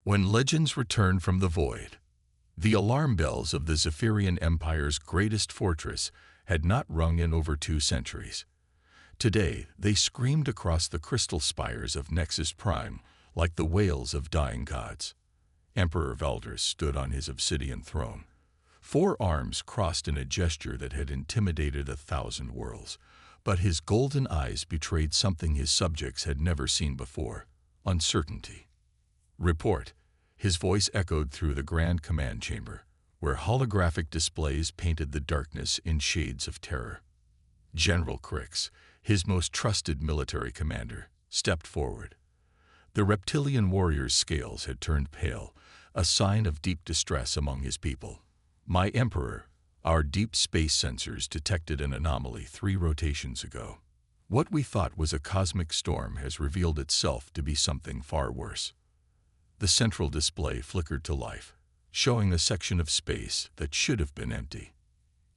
When legends return from the void, the alarm bells of the Zephyrian Empire's greatest fortress had not rung in over 2 centuries. Today, they screamed across the crystal spires of Nexus Prime like the wails of dying gods. Emperor Valdris stood on his obsidian throne, 4 arms crossed in a gesture that had intimidated 1,000 worlds, but his golden eyes betrayed something his subjects had never seen before: uncertainty. "Report," his voice echoed through the Grand Command Chamber, where holographic displays painted the darkness in shades of terror. General Crix, his most trusted military commander, stepped forward. The reptilian warrior's scales had turned pale, a sign of deep distress among his people. "My Emperor, our deep space sensors detected an anomaly 3 rotations ago. What we thought was a cosmic storm has revealed itself to be something far worse." The central display flickered to life, showing a section of space that should have been empty.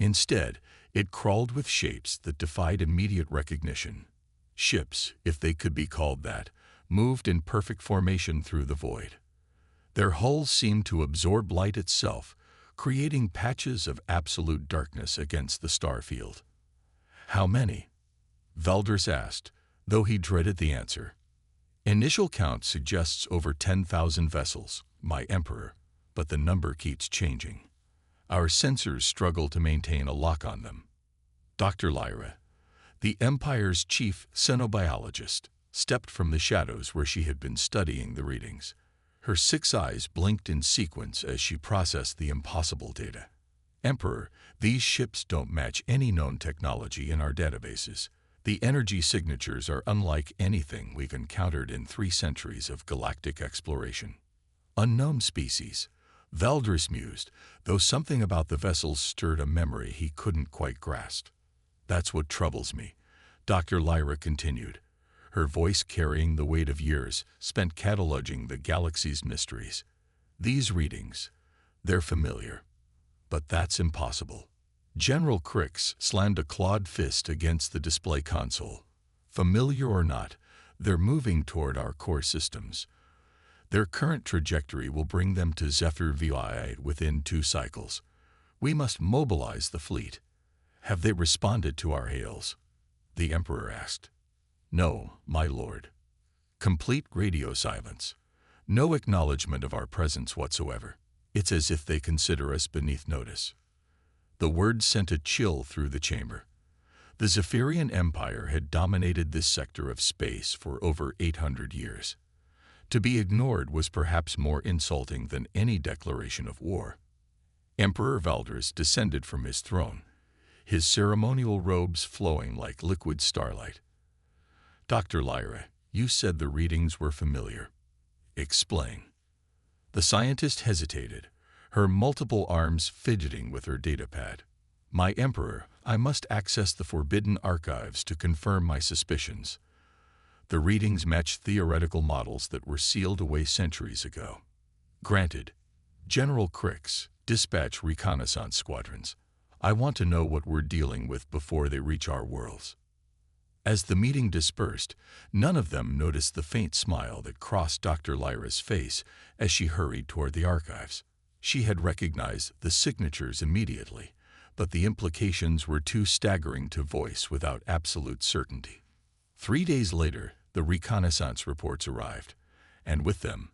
Instead, it crawled with shapes that defied immediate recognition. Ships, if they could be called that, moved in perfect formation through the void. Their hulls seemed to absorb light itself, creating patches of absolute darkness against the star field. "How many?" Valdris asked, though he dreaded the answer. "Initial count suggests over 10,000 vessels, my Emperor, but the number keeps changing. Our sensors struggle to maintain a lock on them." Dr. Lyra, the Empire's chief xenobiologist, stepped from the shadows where she had been studying the readings. Her 6 eyes blinked in sequence as she processed the impossible data. "Emperor, these ships don't match any known technology in our databases. The energy signatures are unlike anything we've encountered in 3 centuries of galactic exploration." "Unknown species," Valdris mused, though something about the vessels stirred a memory he couldn't quite grasp. "That's what troubles me," Dr. Lyra continued, her voice carrying the weight of years spent cataloging the galaxy's mysteries. "These readings, they're familiar, but that's impossible." General Crix slammed a clawed fist against the display console. "Familiar or not, they're moving toward our core systems. Their current trajectory will bring them to Zephyr VI within 2 cycles. We must mobilize the fleet." "Have they responded to our hails?" the Emperor asked. "No, my lord. Complete radio silence. No acknowledgement of our presence whatsoever. It's as if they consider us beneath notice." The words sent a chill through the chamber. The Zephyrian Empire had dominated this sector of space for over 800 years. To be ignored was perhaps more insulting than any declaration of war. Emperor Valdris descended from his throne, his ceremonial robes flowing like liquid starlight. "Dr. Lyra, you said the readings were familiar. Explain." The scientist hesitated, her multiple arms fidgeting with her datapad. "My Emperor, I must access the forbidden archives to confirm my suspicions. The readings match theoretical models that were sealed away centuries ago." "Granted. General Crix, dispatch reconnaissance squadrons. I want to know what we're dealing with before they reach our worlds." As the meeting dispersed, none of them noticed the faint smile that crossed Dr. Lyra's face as she hurried toward the archives. She had recognized the signatures immediately, but the implications were too staggering to voice without absolute certainty. 3 days later, the reconnaissance reports arrived, and with them,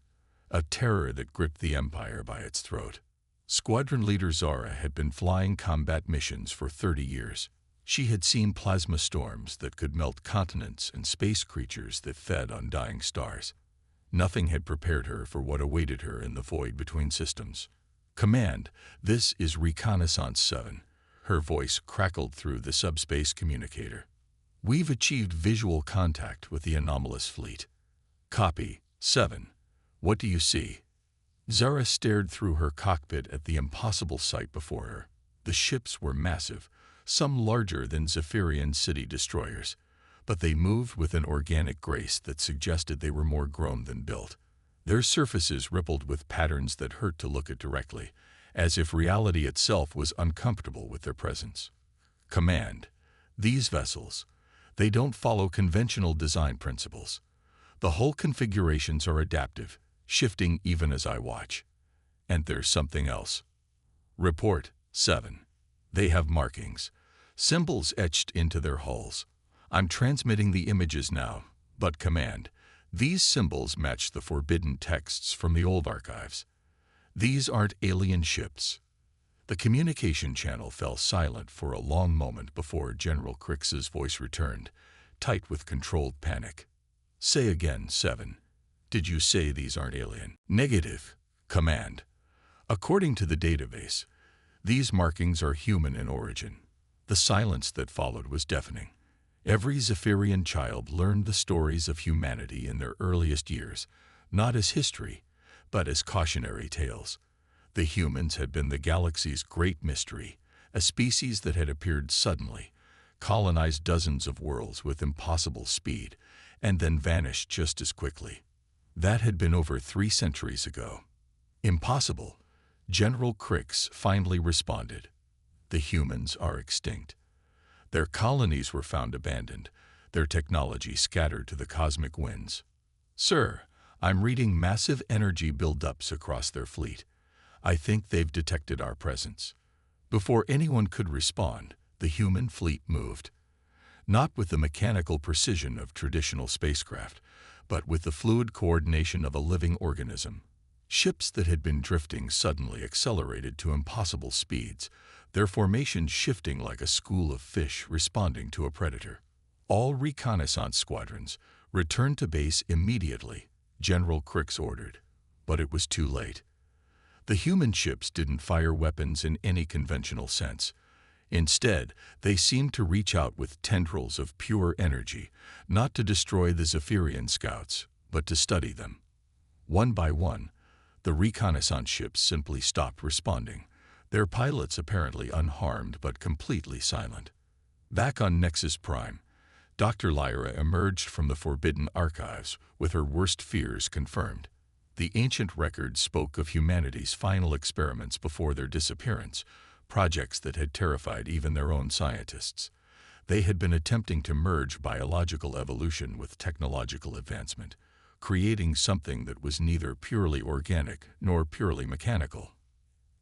a terror that gripped the Empire by its throat. Squadron leader Zara had been flying combat missions for 30 years. She had seen plasma storms that could melt continents and space creatures that fed on dying stars. Nothing had prepared her for what awaited her in the void between systems. "Command, this is Reconnaissance 7. Her voice crackled through the subspace communicator. "We've achieved visual contact with the anomalous fleet." "Copy, 7. What do you see?" Zara stared through her cockpit at the impossible sight before her. The ships were massive, some larger than Zephyrian city destroyers, but they moved with an organic grace that suggested they were more grown than built. Their surfaces rippled with patterns that hurt to look at directly, as if reality itself was uncomfortable with their presence. "Command, these vessels, they don't follow conventional design principles. The hull configurations are adaptive, shifting even as I watch. And there's something else. Report 7. They have markings, symbols etched into their hulls. I'm transmitting the images now, but command. These symbols match the forbidden texts from the old archives. These aren't alien ships. The communication channel fell silent for a long moment before General Crix's voice returned, tight with controlled panic. Say again, 7. Did you say these aren't alien? Negative. Command. According to the database, these markings are human in origin. The silence that followed was deafening. Every Zephyrian child learned the stories of humanity in their earliest years, not as history, but as cautionary tales. The humans had been the galaxy's great mystery, a species that had appeared suddenly, colonized dozens of worlds with impossible speed, and then vanished just as quickly. That had been over 3 centuries ago. Impossible. General Crix finally responded. The humans are extinct. Their colonies were found abandoned, their technology scattered to the cosmic winds. Sir, I'm reading massive energy buildups across their fleet. I think they've detected our presence. Before anyone could respond, the human fleet moved. Not with the mechanical precision of traditional spacecraft, but with the fluid coordination of a living organism. Ships that had been drifting suddenly accelerated to impossible speeds, their formations shifting like a school of fish responding to a predator. All reconnaissance squadrons returned to base immediately, General Crix ordered. But it was too late. The human ships didn't fire weapons in any conventional sense. Instead, they seemed to reach out with tendrils of pure energy, not to destroy the Zephyrian scouts, but to study them. One by one, the reconnaissance ships simply stopped responding, their pilots apparently unharmed but completely silent. Back on Nexus Prime, Dr. Lyra emerged from the forbidden archives with her worst fears confirmed. The ancient records spoke of humanity's final experiments before their disappearance, projects that had terrified even their own scientists. They had been attempting to merge biological evolution with technological advancement, creating something that was neither purely organic nor purely mechanical.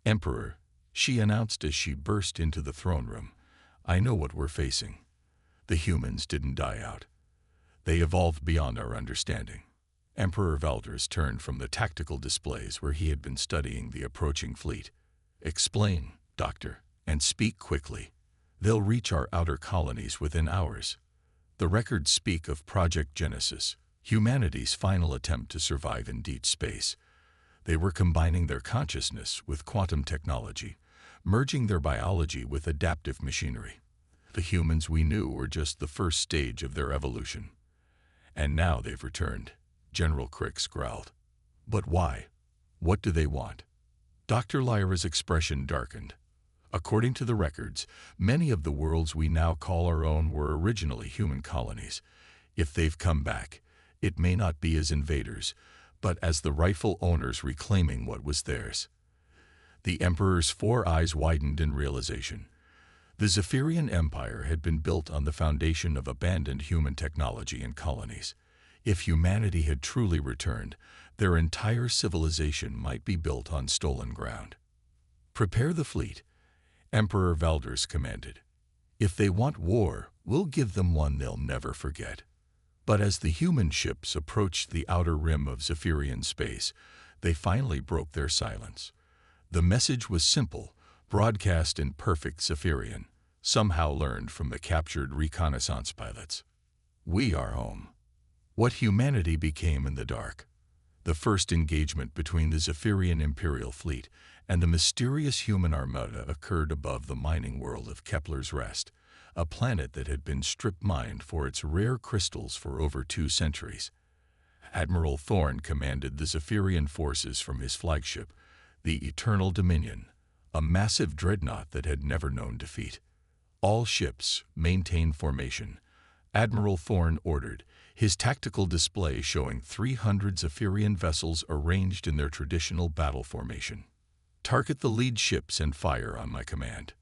Emperor, she announced as she burst into the throne room, I know what we're facing. The humans didn't die out. They evolved beyond our understanding. Emperor Valders turned from the tactical displays where he had been studying the approaching fleet. Explain, Doctor, and speak quickly. They'll reach our outer colonies within hours. The records speak of Project Genesis, humanity's final attempt to survive in deep space. They were combining their consciousness with quantum technology, merging their biology with adaptive machinery. The humans we knew were just the first stage of their evolution. And now they've returned, General Crix growled. But why? What do they want? Dr. Lyra's expression darkened. According to the records, many of the worlds we now call our own were originally human colonies. If they've come back, it may not be as invaders, but as the rightful owners reclaiming what was theirs. The Emperor's 4 eyes widened in realization. The Zephyrian Empire had been built on the foundation of abandoned human technology and colonies. If humanity had truly returned, their entire civilization might be built on stolen ground. Prepare the fleet, Emperor Valders commanded. If they want war, we'll give them one they'll never forget. But as the human ships approached the outer rim of Zephyrian space, they finally broke their silence. The message was simple, broadcast in perfect Zephyrian, somehow learned from the captured reconnaissance pilots. We are home. What humanity became in the dark. The first engagement between the Zephyrian Imperial fleet and the mysterious human Armada occurred above the mining world of Kepler's Rest, a planet that had been strip-mined for its rare crystals for over 2 centuries. Admiral Thorn commanded the Zephyrian forces from his flagship, the Eternal Dominion, a massive dreadnought that had never known defeat. All ships maintain formation, Admiral Thorn ordered, his tactical display showing 300 Zephyrian vessels arranged in their traditional battle formation. Target the lead ships and fire on my command.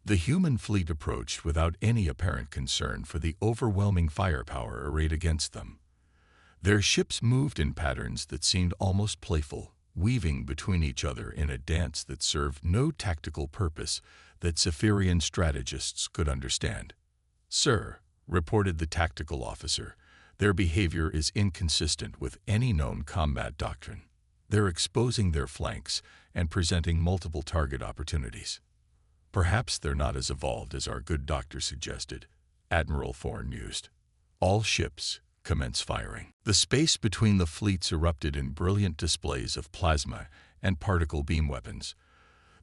The human fleet approached without any apparent concern for the overwhelming firepower arrayed against them. Their ships moved in patterns that seemed almost playful, weaving between each other in a dance that served no tactical purpose that Cypherian strategists could understand. "Sir," reported the tactical officer, "their behavior is inconsistent with any known combat doctrine. They're exposing their flanks and presenting multiple target opportunities." "Perhaps they're not as evolved as our good doctor suggested," Admiral Thorn mused. "All ships, commence firing." The space between the fleets erupted in brilliant displays of plasma and particle beam weapons.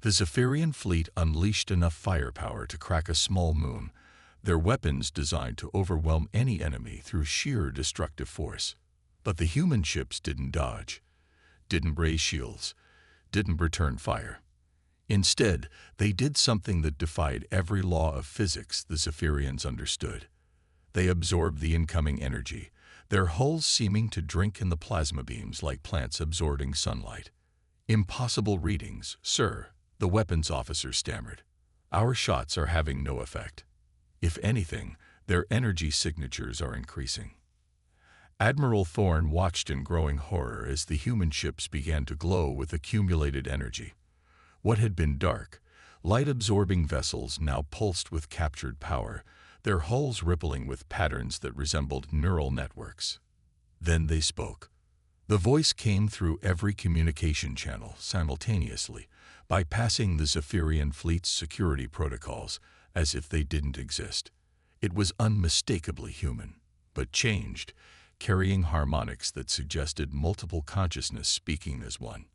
The Cypherian fleet unleashed enough firepower to crack a small moon, their weapons designed to overwhelm any enemy through sheer destructive force. But the human ships didn't dodge, didn't raise shields, didn't return fire. Instead, they did something that defied every law of physics the Cypherians understood. They absorbed the incoming energy, their hulls seeming to drink in the plasma beams like plants absorbing sunlight. "Impossible readings, sir," the weapons officer stammered. "Our shots are having no effect. If anything, their energy signatures are increasing." Admiral Thorn watched in growing horror as the human ships began to glow with accumulated energy. What had been dark, light-absorbing vessels now pulsed with captured power, their hulls rippling with patterns that resembled neural networks. Then they spoke. The voice came through every communication channel simultaneously, bypassing the Cypherian fleet's security protocols as if they didn't exist. It was unmistakably human, but changed, carrying harmonics that suggested multiple consciousness speaking as one.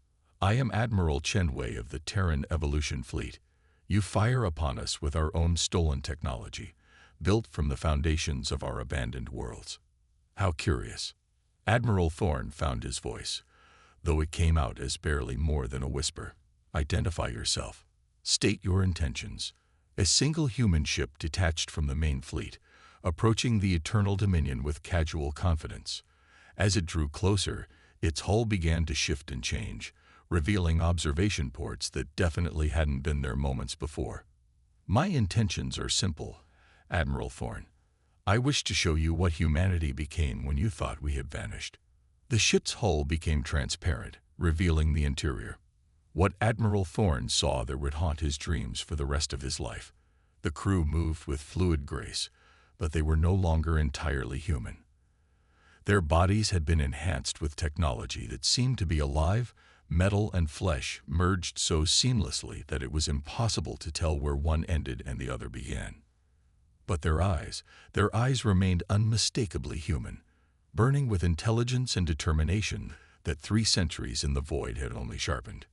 "I am Admiral Chen Wei of the Terran Evolution Fleet. You fire upon us with our own stolen technology, built from the foundations of our abandoned worlds." How curious. Admiral Thorn found his voice, though it came out as barely more than a whisper. "Identify yourself. State your intentions." A single human ship detached from the main fleet, approaching the Eternal Dominion with casual confidence. As it drew closer, its hull began to shift and change, revealing observation ports that definitely hadn't been there moments before. "My intentions are simple, Admiral Thorn. I wish to show you what humanity became when you thought we had vanished." The ship's hull became transparent, revealing the interior. What Admiral Thorn saw there would haunt his dreams for the rest of his life. The crew moved with fluid grace, but they were no longer entirely human. Their bodies had been enhanced with technology that seemed to be alive, metal and flesh merged so seamlessly that it was impossible to tell where one ended and the other began. But their eyes remained unmistakably human, burning with intelligence and determination that 3 centuries in the void had only sharpened.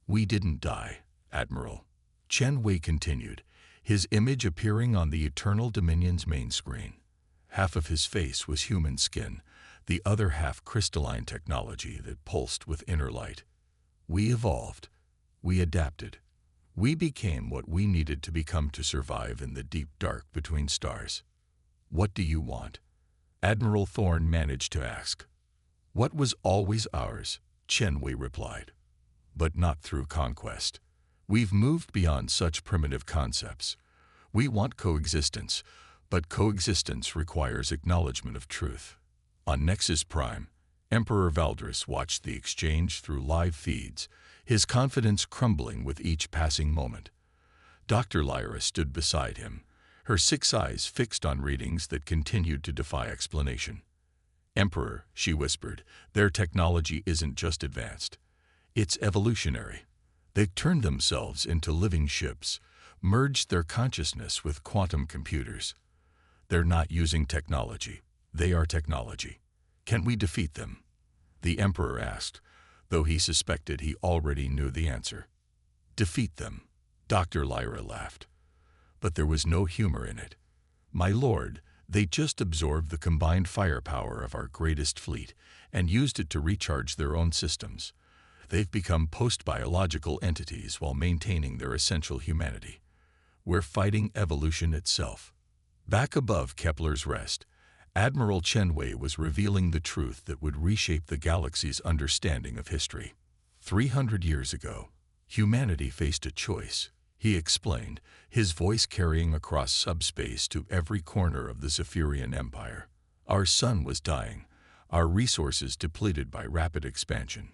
"We didn't die, Admiral," Chen Wei continued, his image appearing on the Eternal Dominion's main screen. Half of his face was human skin, the other half crystalline technology that pulsed with inner light. "We evolved. We adapted. We became what we needed to become to survive in the deep dark between stars." "What do you want?" Admiral Thorn managed to ask. "What was always ours," Chen Wei replied. "But not through conquest. We've moved beyond such primitive concepts. We want coexistence, but coexistence requires acknowledgement of truth." On Nexus Prime, Emperor Valdris watched the exchange through live feeds, his confidence crumbling with each passing moment. Dr. Lyra stood beside him, her 6 eyes fixed on readings that continued to defy explanation. "Emperor," she whispered, "their technology isn't just advanced. It's evolutionary. They've turned themselves into living ships, merged their consciousness with quantum computers. They're not using technology. They are technology. Can we defeat them?" The Emperor asked, though he suspected he already knew the answer. "Defeat them," Dr. Lyra laughed. But there was no humor in it. "My lord, they just absorbed the combined firepower of our greatest fleet and used it to recharge their own systems. They've become post-biological entities while maintaining their essential humanity. We're fighting evolution itself." Back above Kepler's rest, Admiral Chen Wei was revealing the truth that would reshape the galaxy's understanding of history. 300 years ago, humanity faced a choice, he explained, his voice carrying across subspace to every corner of the Cypherian Empire. "Our sun was dying. our resources depleted by rapid expansion.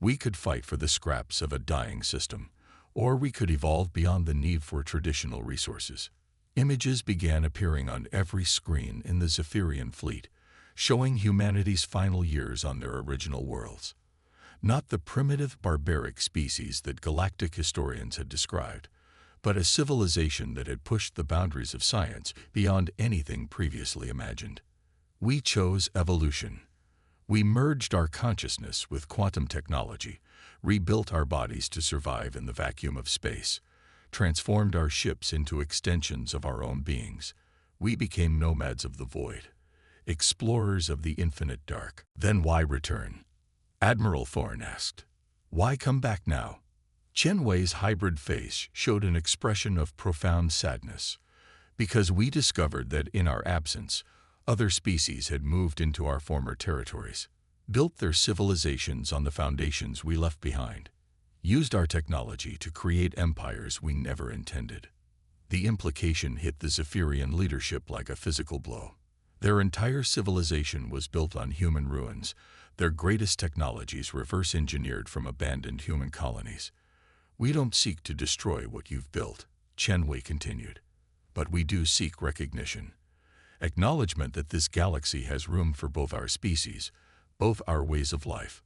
We could fight for the scraps of a dying system, or we could evolve beyond the need for traditional resources. Images began appearing on every screen in the Zephyrian fleet, showing humanity's final years on their original worlds. Not the primitive, barbaric species that galactic historians had described, but a civilization that had pushed the boundaries of science beyond anything previously imagined. We chose evolution. We merged our consciousness with quantum technology, rebuilt our bodies to survive in the vacuum of space, transformed our ships into extensions of our own beings. We became nomads of the void, explorers of the infinite dark. Then why return? Admiral Thorne asked. Why come back now? Chen Wei's hybrid face showed an expression of profound sadness. Because we discovered that in our absence, other species had moved into our former territories, built their civilizations on the foundations we left behind, used our technology to create empires we never intended. The implication hit the Zephyrian leadership like a physical blow. Their entire civilization was built on human ruins, their greatest technologies reverse-engineered from abandoned human colonies. We don't seek to destroy what you've built, Chen Wei continued, but we do seek recognition. Acknowledgement that this galaxy has room for both our species, both our ways of life.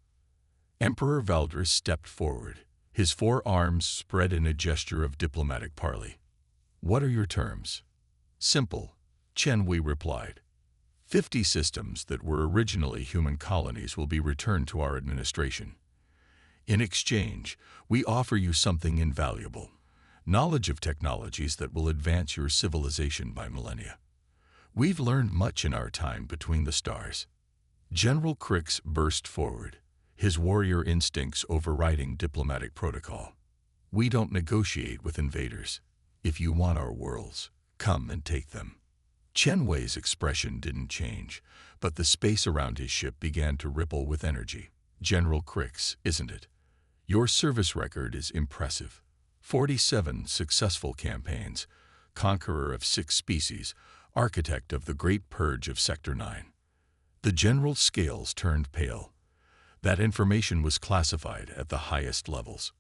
Emperor Valdris stepped forward, his 4 arms spread in a gesture of diplomatic parley. What are your terms? Simple, Chen Wei replied. 50 systems that were originally human colonies will be returned to our administration. In exchange, we offer you something invaluable, knowledge of technologies that will advance your civilization by millennia. We've learned much in our time between the stars. General Crix burst forward, his warrior instincts overriding diplomatic protocol. We don't negotiate with invaders. If you want our worlds, come and take them. Chen Wei's expression didn't change, but the space around his ship began to ripple with energy. General Crix, isn't it? Your service record is impressive. 47 successful campaigns, conqueror of 6 species, architect of the Great Purge of Sector 9. The general's scales turned pale. That information was classified at the highest levels.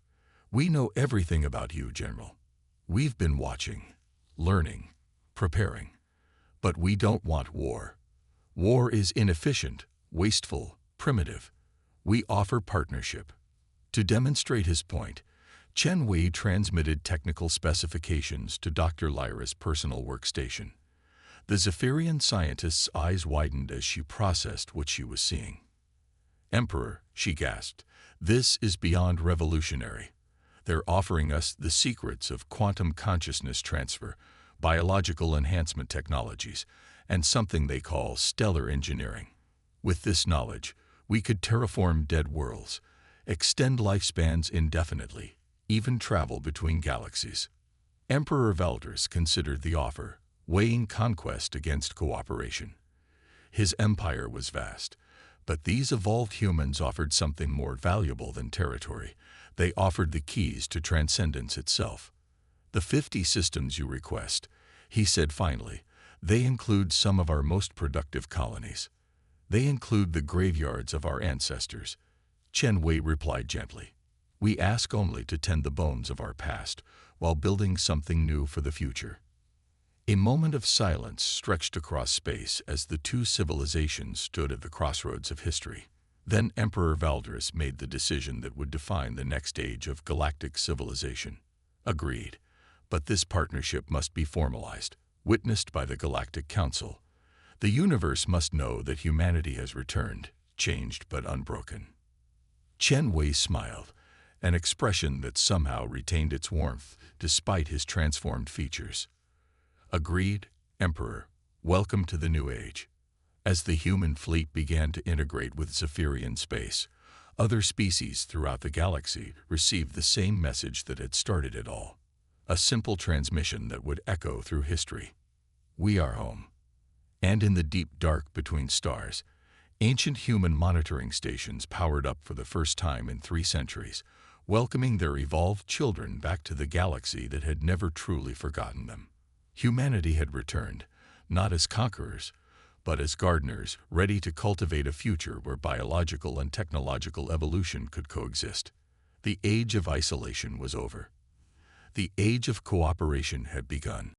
We know everything about you, General. We've been watching, learning, preparing. But we don't want war. War is inefficient, wasteful, primitive. We offer partnership. To demonstrate his point, Chen Wei transmitted technical specifications to Dr. Lyra's personal workstation. The Zephyrian scientist's eyes widened as she processed what she was seeing. Emperor, she gasped, this is beyond revolutionary. They're offering us the secrets of quantum consciousness transfer, biological enhancement technologies, and something they call stellar engineering. With this knowledge, we could terraform dead worlds, extend lifespans indefinitely, even travel between galaxies. Emperor Valdris considered the offer, weighing conquest against cooperation. His empire was vast, but these evolved humans offered something more valuable than territory. They offered the keys to transcendence itself. The 50 systems you request, he said finally, they include some of our most productive colonies. They include the graveyards of our ancestors. Chen Wei replied gently. We ask only to tend the bones of our past while building something new for the future. A moment of silence stretched across space as the 2 civilizations stood at the crossroads of history. Then Emperor Valdris made the decision that would define the next age of galactic civilization. Agreed. But this partnership must be formalized, witnessed by the Galactic Council. The universe must know that humanity has returned, changed but unbroken. Chen Wei smiled, an expression that somehow retained its warmth despite his transformed features. Agreed, Emperor. Welcome to the new age. As the human fleet began to integrate with Zephyrian space, other species throughout the galaxy received the same message that had started it all. A simple transmission that would echo through history. We are home. And in the deep dark between stars, ancient human monitoring stations powered up for the first time in 3 centuries, welcoming their evolved children back to the galaxy that had never truly forgotten them. Humanity had returned, not as conquerors, but as gardeners ready to cultivate a future where biological and technological evolution could coexist. The age of isolation was over. The age of cooperation had begun.